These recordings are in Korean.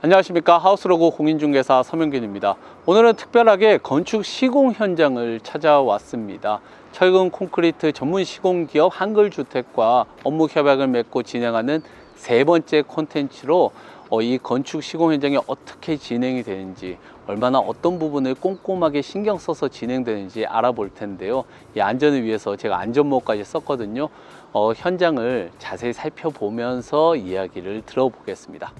안녕하십니까. 하우스로고 공인중개사 서명균입니다. 오늘은 특별하게 건축 시공 현장을 찾아왔습니다. 철근 콘크리트 전문 시공기업 한글주택과 업무 협약을 맺고 진행하는 세 번째 콘텐츠로 이 건축 시공 현장이 어떻게 진행이 되는지, 얼마나 어떤 부분을 꼼꼼하게 신경 써서 진행되는지 알아볼 텐데요. 이 안전을 위해서 제가 안전모까지 썼거든요. 현장을 자세히 살펴보면서 이야기를 들어보겠습니다.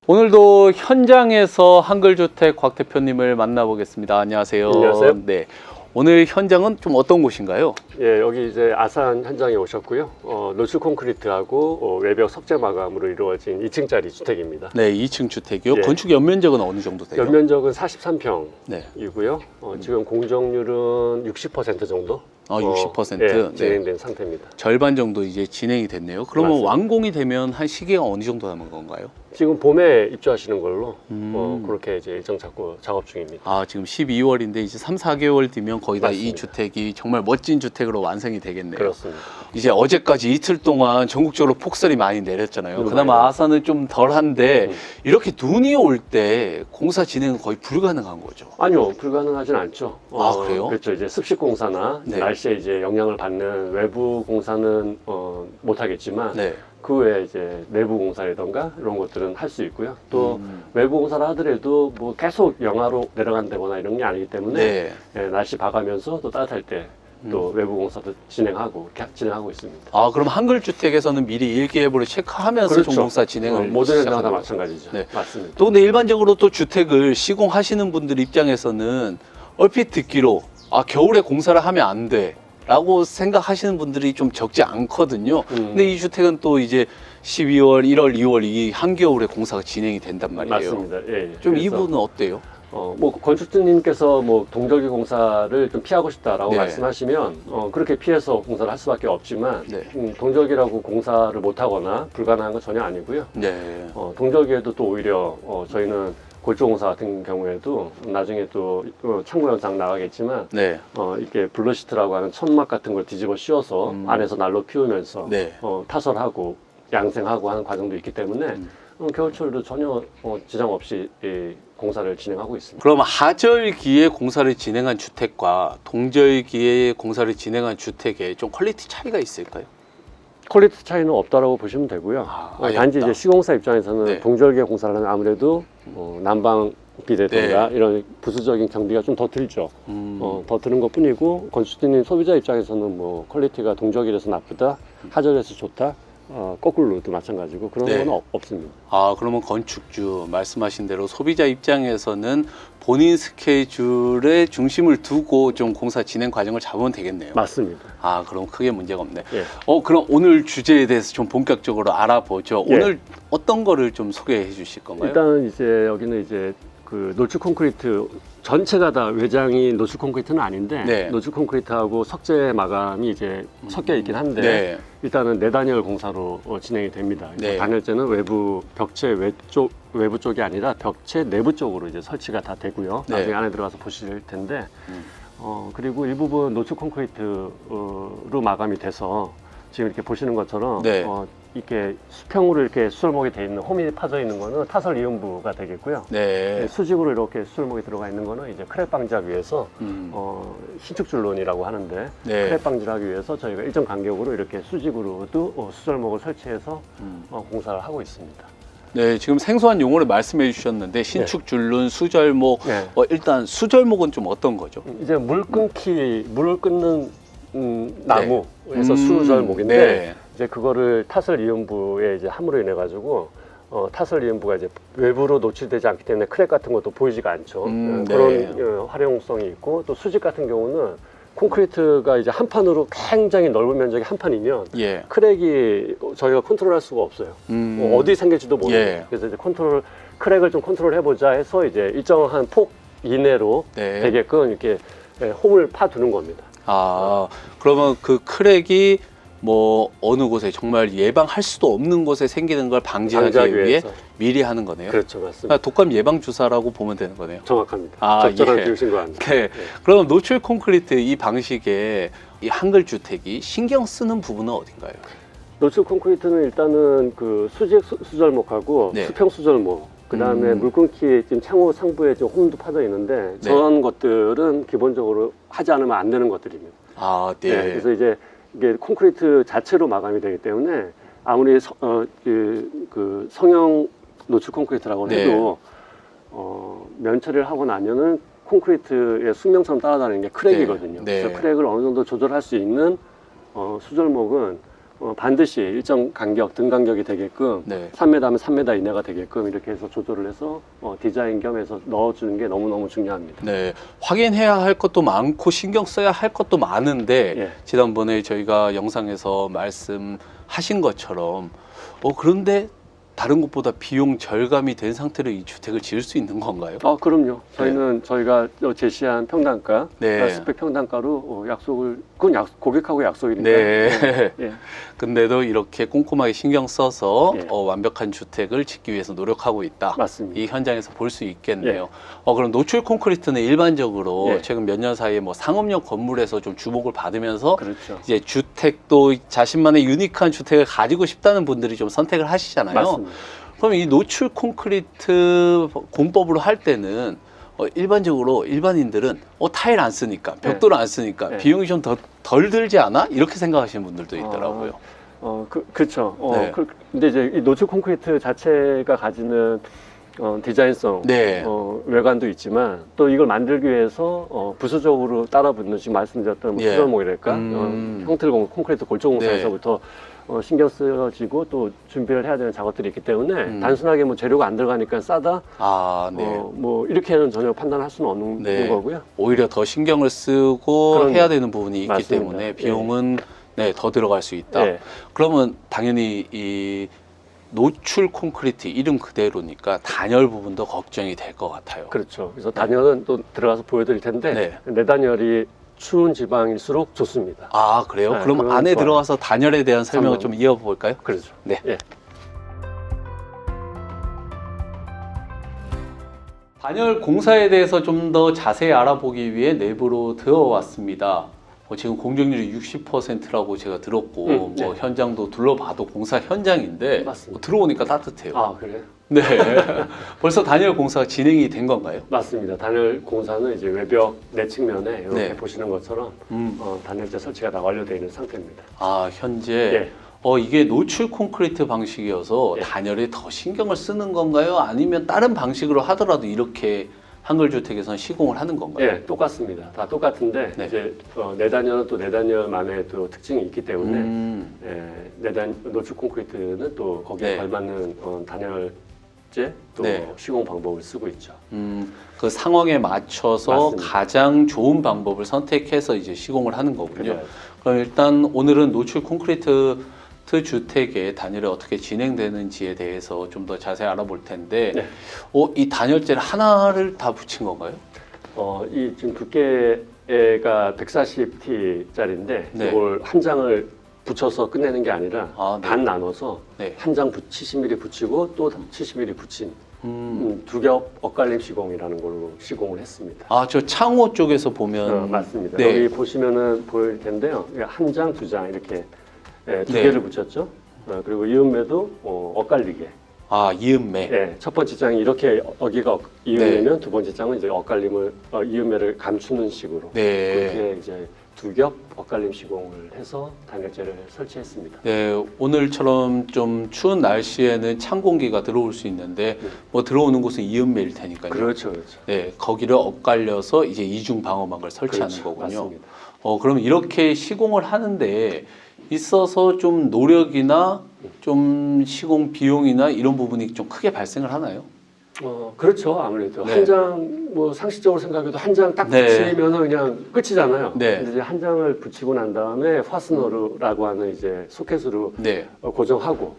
오늘도 현장에서 한글주택 곽 대표님을 만나보겠습니다. 안녕하세요. 안녕하세요. 네. 오늘 현장은 좀 어떤 곳인가요? 예, 여기 이제 아산 현장에 오셨고요. 노출 콘크리트하고 외벽 석재 마감으로 이루어진 2층짜리 주택입니다. 네, 2층 주택이요. 예. 건축 연면적은 어느 정도 돼요? 연면적은 43평이고요. 네. 지금 공정률은 60% 정도 60%? 예, 진행된 상태입니다. 절반 정도 이제 진행이 됐네요. 그러면 맞습니다. 완공이 되면 한 시기가 어느 정도 남은 건가요? 지금 봄에 입주하시는 걸로 그렇게 이제 일정 잡고 작업 중입니다. 지금 12월인데 이제 3, 4개월 뒤면 거의 다 이 맞습니다. 주택이 정말 멋진 주택으로 완성이 되겠네요. 그렇습니다. 이제 어제까지 이틀 동안 전국적으로 폭설이 많이 내렸잖아요. 그나마 많이 아산은 좀 덜한데 이렇게 눈이 올 때 공사 진행은 거의 불가능한 거죠. 아니요, 불가능하진 않죠. 그래요? 그렇죠. 이제 습식 공사나 네. 날씨에 이제 영향을 받는 외부 공사는 못 하겠지만 네. 그 외에 이제 내부 공사라던가 이런 것들은 할 수 있고요. 또 외부 공사를 하더라도 뭐 계속 영하로 내려간다거나 이런 게 아니기 때문에 네. 예, 날씨 봐가면서 또 따뜻할 때 또 외부 공사도 진행하고 있습니다. 그럼 한글주택에서는 미리 일기예보를 체크하면서 종공사 진행을 모든 현장은 다 시작하는 마찬가지죠. 네. 맞습니다. 또 근데 일반적으로 또 주택을 시공하시는 분들 입장에서는 얼핏 듣기로 겨울에 공사를 하면 안 돼 라고 생각하시는 분들이 좀 적지 않거든요. 근데 이 주택은 또 이제 12월, 1월, 2월 이 한겨울에 공사가 진행이 된단 말이에요. 맞습니다. 예, 예. 좀 이 그래서 부분은 어때요? 뭐 건축주님께서 뭐 동절기 공사를 좀 피하고 싶다라고 네. 말씀하시면 그렇게 피해서 공사를 할 수밖에 없지만 네. 동절기라고 공사를 못하거나 불가능한 건 전혀 아니고요. 네. 동절기에도 또 오히려 저희는 골조공사 같은 경우에도 나중에 또 참고 영상 나가겠지만 네. 이렇게 블러시트라고 하는 천막 같은 걸 뒤집어 씌워서 안에서 난로 피우면서 네. 타설하고 양생하고 하는 과정도 있기 때문에 겨울철도 전혀 지장 없이 공사를 진행하고 있습니다. 그럼 하절기에 공사를 진행한 주택과 동절기에 공사를 진행한 주택에 좀 퀄리티 차이가 있을까요? 퀄리티 차이는 없다라고 보시면 되고요. 아예 단지 없다. 이제 시공사 입장에서는 네. 동절기에 공사를 하면 아무래도 난방비라든가 네. 이런 부수적인 경비가 좀 더 들죠. 더 드는 것 뿐이고 건축주님 소비자 입장에서는 뭐 퀄리티가 동절기에서 나쁘다, 하절에서 좋다, 거꾸로도 마찬가지고 그런 네. 건 없습니다. 그러면 건축주 말씀하신 대로 소비자 입장에서는 본인 스케줄에 중심을 두고 좀 공사 진행 과정을 잡으면 되겠네요. 맞습니다. 그럼 크게 문제가 없네. 예. 그럼 오늘 주제에 대해서 좀 본격적으로 알아보죠. 예. 오늘 어떤 거를 좀 소개해 주실 건가요? 일단은 이제 여기는 이제 그 노출 콘크리트 전체가 다 외장이 노출 콘크리트는 아닌데 네. 노출 콘크리트하고 석재 마감이 이제 섞여 있긴 한데 네. 일단은 내단열 공사로 진행이 됩니다. 네. 단열재는 외부 벽체 외부 쪽이 아니라 벽체 내부 쪽으로 이제 설치가 다 되고요. 네. 나중에 안에 들어가서 보실 텐데 그리고 일부분 노출 콘크리트로 마감이 돼서 지금 이렇게 보시는 것처럼 네. 이렇게 수평으로 이렇게 수설목이 돼 있는 홈이 파져 있는 거는 타설 이음부가 되겠고요. 네. 수직으로 이렇게 수설목이 들어가 있는 거는 이제 크랙 방지하기 위해서 신축줄론이라고 하는데 네. 크랙 방지를 하기 위해서 저희가 일정 간격으로 이렇게 수직으로도 수설목을 설치해서 공사를 하고 있습니다. 네, 지금 생소한 용어를 말씀해 주셨는데 신축 줄눈, 수절목. 네. 일단 수절목은 좀 어떤 거죠? 이제 물을 끊는 나무에서 네. 수절목인데 네. 이제 그거를 타설 이음부에 이제 함으로 인해 가지고 타설 이음부가 이제 외부로 노출되지 않기 때문에 크랙 같은 것도 보이지가 않죠. 네. 그런 활용성이 있고 또 수직 같은 경우는 콘크리트가 이제 한 판으로 굉장히 넓은 면적의 한 판이면 예. 크랙이 저희가 컨트롤할 수가 없어요. 어디 생길지도 모르고 예. 그래서 이제 크랙을 좀 컨트롤 해보자 해서 이제 일정한 폭 이내로 네. 되게끔 이렇게 홈을 파두는 겁니다. 그러면 그 크랙이 뭐 어느 곳에 정말 예방할 수도 없는 곳에 생기는 걸 방지하기 위해 위해서. 미리 하는 거네요. 그렇죠, 맞습니다. 그러니까 독감 예방 주사라고 보면 되는 거네요. 정확합니다. 적절한 예. 비유신 것 같습니다. 네. 그럼 노출 콘크리트 이 방식에 이 한글 주택이 신경 쓰는 부분은 어딘가요? 노출 콘크리트는 일단은 그 수직 수절목하고 네. 수평 수절목, 그 다음에 물 끊기 지금 창호 상부에 지금 홈도 파져 있는데 저런 것들은 기본적으로 하지 않으면 안 되는 것들입니다. 아, 네. 그래서 이제 이게 콘크리트 자체로 마감이 되기 때문에 아무리 그 성형 노출 콘크리트라고 네. 해도 면 처리를 하고 나면은 콘크리트의 숙명처럼 따라다니는 게 크랙이거든요. 네. 그래서 크랙을 어느 정도 조절할 수 있는 수절목은 반드시 일정 간격, 등 간격이 되게끔 네. 3m면 3m 이내가 되게끔 이렇게 해서 조절을 해서 디자인 겸해서 넣어주는 게 너무너무 중요합니다. 네, 확인해야 할 것도 많고 신경 써야 할 것도 많은데 예. 지난번에 저희가 영상에서 말씀하신 것처럼 그런데 다른 곳보다 비용 절감이 된 상태로 이 주택을 지을 수 있는 건가요? 그럼요. 저희는 저희가 제시한 평단가, 네. 스펙 평단가로 약속을, 그건 고객하고 약속이니까. 네. 예. 근데도 이렇게 꼼꼼하게 신경 써서 예. 완벽한 주택을 짓기 위해서 노력하고 있다. 맞습니다. 이 현장에서 볼 수 있겠네요. 그럼 노출 콘크리트는 일반적으로 예. 최근 몇 년 사이에 뭐 상업용 건물에서 좀 주목을 받으면서 그렇죠. 이제 주택도 자신만의 유니크한 주택을 가지고 싶다는 분들이 좀 선택을 하시잖아요. 맞습니다. 그럼 이 노출 콘크리트 공법으로 할 때는 일반적으로 일반인들은 타일 안 쓰니까 벽돌 안 쓰니까 네. 비용이 좀 덜 들지 않아? 이렇게 생각하시는 분들도 있더라고요. 그렇죠. 네. 근데 이제 이 노출 콘크리트 자체가 가지는 디자인성, 네. 외관도 있지만 또 이걸 만들기 위해서 부수적으로 따라붙는 지금 말씀드렸던 뭐 예. 수절목이랄까, 형틀 콘크리트 골조공사에서부터 신경 쓰여지고 또 준비를 해야 되는 작업들이 있기 때문에 단순하게 뭐 재료가 안 들어가니까 싸다, 아, 네. 뭐 이렇게는 전혀 판단할 수는 없는 네. 거고요. 오히려 더 신경을 쓰고 그럼요. 해야 되는 부분이 있기 맞습니다. 때문에 비용은 더 들어갈 수 있다. 예. 그러면 당연히 이 노출 콘크리트 이름 그대로니까 단열 부분도 걱정이 될 것 같아요. 그렇죠. 그래서 단열은 또 들어가서 보여드릴 텐데 네. 내단열이 추운 지방일수록 좋습니다. 아, 그래요? 네, 그럼 그건 안에 좋아요. 들어가서 단열에 대한 설명을 좀 한번. 이어볼까요? 그렇죠. 네. 예. 단열 공사에 대해서 좀 더 자세히 알아보기 위해 내부로 들어왔습니다. 지금 공정률이 60%라고 제가 들었고 네. 현장도 둘러봐도 공사 현장인데 맞습니다. 들어오니까 따뜻해요. 아, 그래요? 네. 벌써 단열 공사가 진행이 된 건가요? 맞습니다. 단열 공사는 이제 외벽 내측면에 이렇게 네. 보시는 것처럼 단열재 설치가 다 완료되어 있는 상태입니다. 아, 현재 예. 이게 노출 콘크리트 방식이어서 예. 단열에 더 신경을 쓰는 건가요? 아니면 다른 방식으로 하더라도 이렇게 한글 주택에서는 시공을 하는 건가요? 예, 똑같습니다. 다 똑같은데 네. 이제 내단열은 또 내단열만의 또 특징이 있기 때문에 노출 콘크리트는 또 거기에 네. 걸맞는 단열재 또 네. 시공 방법을 쓰고 있죠. 그 상황에 맞춰서 맞습니다. 가장 좋은 방법을 선택해서 이제 시공을 하는 거군요. 그래요. 그럼 일단 오늘은 노출 콘크리트 주택의 단열이 어떻게 진행되는지에 대해서 좀 더 자세히 알아볼 텐데, 네. 이 단열재를 하나를 다 붙인 건가요? 이 지금 두께가 140T짜리인데 네. 이걸 한 장을 붙여서 끝내는 게 아니라 네. 반 나눠서 네. 한 장 70mm 붙이고 또 70mm 붙인 두 겹 엇갈림 시공이라는 걸로 시공을 했습니다. 저 창호 쪽에서 보면 맞습니다. 네. 여기 보시면은 보일 텐데요. 한 장, 두 장 이렇게 두 네. 개를 붙였죠. 그리고 이음매도 엇갈리게. 이음매. 네, 첫 번째 장이 이렇게 어기가 이음매면 두 번째 장은 이제 엇갈림을 이음매를 감추는 식으로 네. 그렇게 이제 두 겹 엇갈림 시공을 해서 단열재를 설치했습니다. 네, 오늘처럼 좀 추운 날씨에는 찬 공기가 들어올 수 있는데 뭐 들어오는 곳은 이음매일 테니까요. 그렇죠, 그렇죠. 네, 거기를 엇갈려서 이제 이중 방어막을 설치하는 그렇죠, 거군요. 맞습니다. 그럼 이렇게 시공을 하는데 있어서 좀 노력이나 좀 시공 비용이나 이런 부분이 좀 크게 발생을 하나요? 그렇죠. 아무래도 네. 한 장 뭐 상식적으로 생각해도 한 장 딱 네. 붙이면 그냥 끝이잖아요. 네. 근데 이제 한 장을 붙이고 난 다음에 파스너라고 하는 이제 소켓으로 네. 고정하고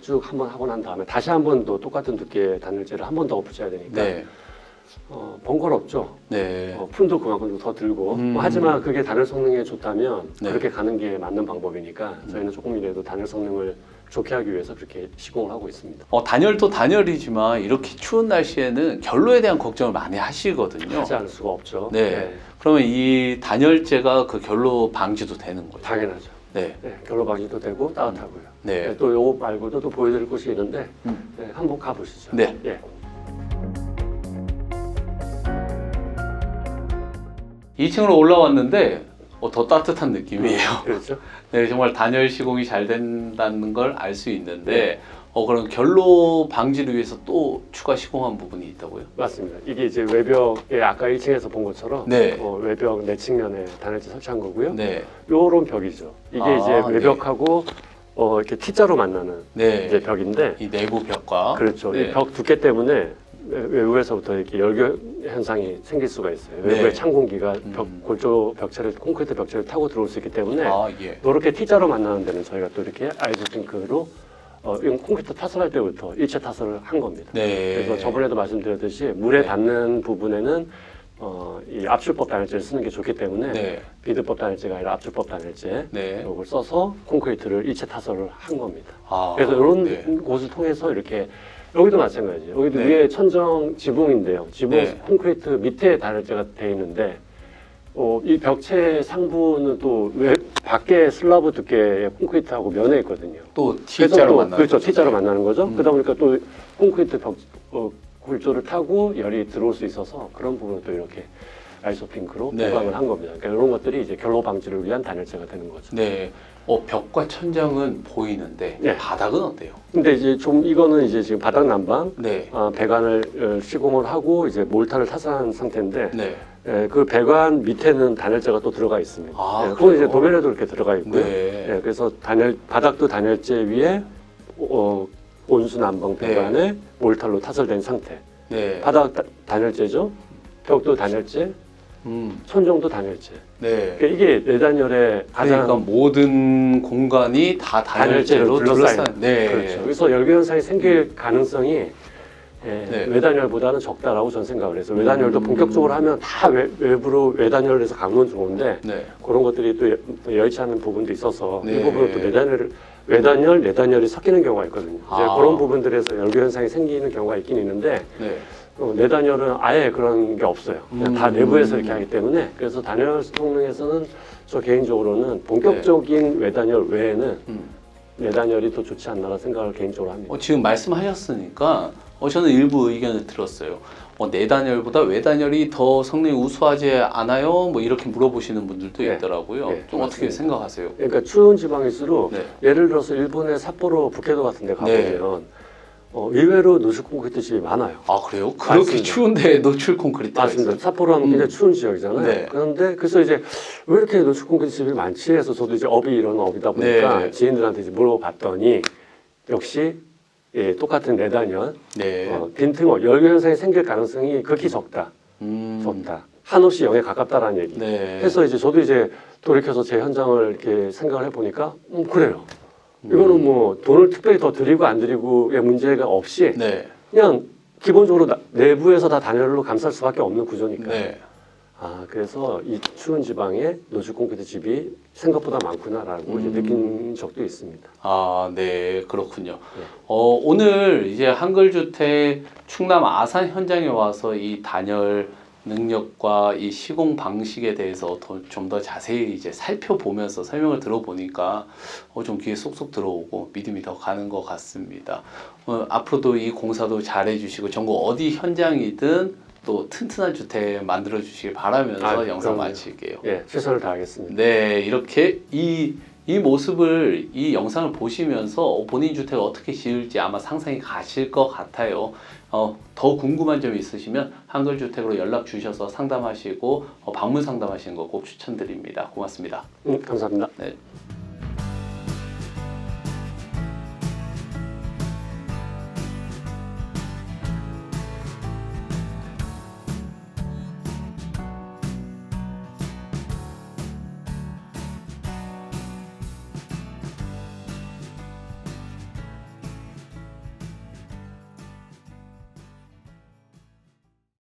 쭉 한번 하고 난 다음에 다시 한 번 더 똑같은 두께의 단열재를 한 번 더 붙여야 되니까 네. 번거롭죠. 네. 품도 그만큼 더 들고 하지만 그게 단열 성능에 좋다면 네. 그렇게 가는 게 맞는 방법이니까 저희는 조금이라도 단열 성능을 좋게 하기 위해서 그렇게 시공을 하고 있습니다. 단열도 단열이지만 이렇게 추운 날씨에는 결로에 대한 걱정을 많이 하시거든요. 하지 않을 수가 없죠. 네. 그러면 이 단열재가 그 결로 방지도 되는 거죠. 당연하죠. 네. 네, 결로 방지도 되고 따뜻하고요. 네. 또 요거 말고도 또 보여드릴 곳이 있는데 네, 한번 가보시죠. 네. 예. 2층으로 올라왔는데 더 따뜻한 느낌이에요. 그렇죠. 네, 정말 단열 시공이 잘 된다는 걸 알 수 있는데 그럼 결로 방지를 위해서 또 추가 시공한 부분이 있다고요? 맞습니다. 이게 이제 외벽에 아까 1층에서 본 것처럼 네. 외벽 내측면에 단열재 설치한 거고요. 네. 요런 벽이죠. 이게 이제 외벽하고 이렇게 T자로 만나는 네. 이제 벽인데 이 내부 벽과 그렇죠. 네. 이 벽 두께 때문에 외부에서부터 이렇게 열교 현상이 생길 수가 있어요. 네. 외부의 찬 공기가 골조 벽체를 콘크리트 벽체를 타고 들어올 수 있기 때문에 예. 이렇게 T자로 만나는 데는 저희가 또 이렇게 아이소핑크로 이건 콘크리트 타설할 때부터 일체 타설을 한 겁니다. 네. 그래서 저번에도 말씀드렸듯이 물에 네. 닿는 부분에는 이 압출법 단열재를 쓰는 게 좋기 때문에 네. 비드법 단열재가 아니라 압출법 단열재 네. 이걸 써서 콘크리트를 일체 타설을 한 겁니다. 아, 그래서 이런 네. 곳을 통해서 이렇게 여기도 마찬가지예요. 여기도 네. 위에 천정 지붕인데요. 지붕 네. 콘크리트 밑에 단열재가 돼 있는데 이 벽체 상부는 또 밖에 슬라브 두께의 콘크리트하고 면에 있거든요. 또 그래서 T자로 또 만나는 그렇죠. 거죠. T자로 만나는 거죠. 음. 그러다 보니까 또 콘크리트 골조를 타고 열이 들어올 수 있어서 그런 부분을 또 이렇게 아이소핑크로 네. 보강을 한 겁니다. 그러니까 이런 것들이 이제 결로 방지를 위한 단열재가 되는 거죠. 네. 벽과 천장은 보이는데 네. 바닥은 어때요? 근데 이제 좀 이거는 이제 지금 바닥 난방 네. 배관을 시공을 하고 이제 몰타를 타설한 상태인데 네. 그 배관 밑에는 단열재가 또 들어가 있습니다. 아, 그건 이제 그래요? 도면에도 이렇게 들어가 있고요. 네. 그래서 바닥도 단열재 위에 온수 난방 배관에 몰타로 타설된 상태. 네. 바닥 단열재죠. 벽도 단열재, 천정도 단열재. 네. 그러니까 이게 내단열의 가장 그러니까 모든 공간이 다 단열재로 둘러싸인. 네. 그렇죠. 그래서 열교 현상이 생길 가능성이 네. 외단열보다는 적다라고 저는 생각을 해서 외단열도 본격적으로 하면 다 외부로 외단열을 해서 가면 좋은데 네. 그런 것들이 또 여의치 않은 부분도 있어서 네. 이 부분은 또 외단열, 내단열이 섞이는 경우가 있거든요. 이제 그런 부분들에서 열교 현상이 생기는 경우가 있긴 있는데 네. 내단열은 아예 그런 게 없어요. 그냥 다 내부에서 이렇게 하기 때문에 그래서 단열 성능에서는 저 개인적으로는 본격적인 외단열 외에는 내단열이 더 좋지 않나라 생각을 개인적으로 합니다. 지금 말씀하셨으니까 저는 일부 의견을 들었어요. 내단열보다 외단열이 더 성능이 우수하지 않아요? 뭐 이렇게 물어보시는 분들도 네. 있더라고요. 네, 좀 어떻게 맞습니다. 생각하세요? 그러니까 추운 지방일수록 네. 예를 들어서 일본의 삿포로 북해도 같은 데 가보면 의외로 노출 콘크리트 집이 많아요. 아 그래요? 그렇게 맞습니다. 추운데 노출 콘크리트가 맞습니다. 있어요? 삿포로 하면 굉장히 추운 지역이잖아요. 네. 그런데 그래서 이제 왜 이렇게 노출 콘크리트 집이 많지 해서 저도 이제 업이 이런 업이다 보니까 네. 지인들한테 이제 물어봤더니 역시 똑같은 내단열, 네. 빈틈, 열교 현상이 생길 가능성이 극히 적다. 적다. 한없이 0에 가깝다라는 얘기. 네. 해서 이제 저도 이제 돌이켜서 제 현장을 이렇게 생각을 해보니까 그래요. 이거는 뭐 돈을 특별히 더 드리고 안 드리고의 문제가 없이 네. 그냥 기본적으로 내부에서 다 단열로 감쌀 수밖에 없는 구조니까. 네. 그래서 이 추운 지방에 노출 콘크리트 집이 생각보다 많구나라고 이제 느낀 적도 있습니다. 네, 그렇군요. 네. 오늘 이제 한글주택 충남 아산 현장에 와서 이 단열 능력과 이 시공 방식에 대해서 좀 더 자세히 이제 살펴보면서 설명을 들어보니까 좀 귀에 쏙쏙 들어오고 믿음이 더 가는 것 같습니다. 앞으로도 이 공사도 잘해주시고 전국 어디 현장이든 또 튼튼한 주택 만들어 주시길 바라면서 영상 그럼요. 마칠게요. 예, 최선을 다하겠습니다. 네, 이렇게 이 모습을 이 영상을 보시면서 본인 주택을 어떻게 지을지 아마 상상이 가실 것 같아요. 더 궁금한 점이 있으시면 한글주택으로 연락 주셔서 상담하시고 방문 상담하시는 거 꼭 추천드립니다. 고맙습니다. 감사합니다. 네.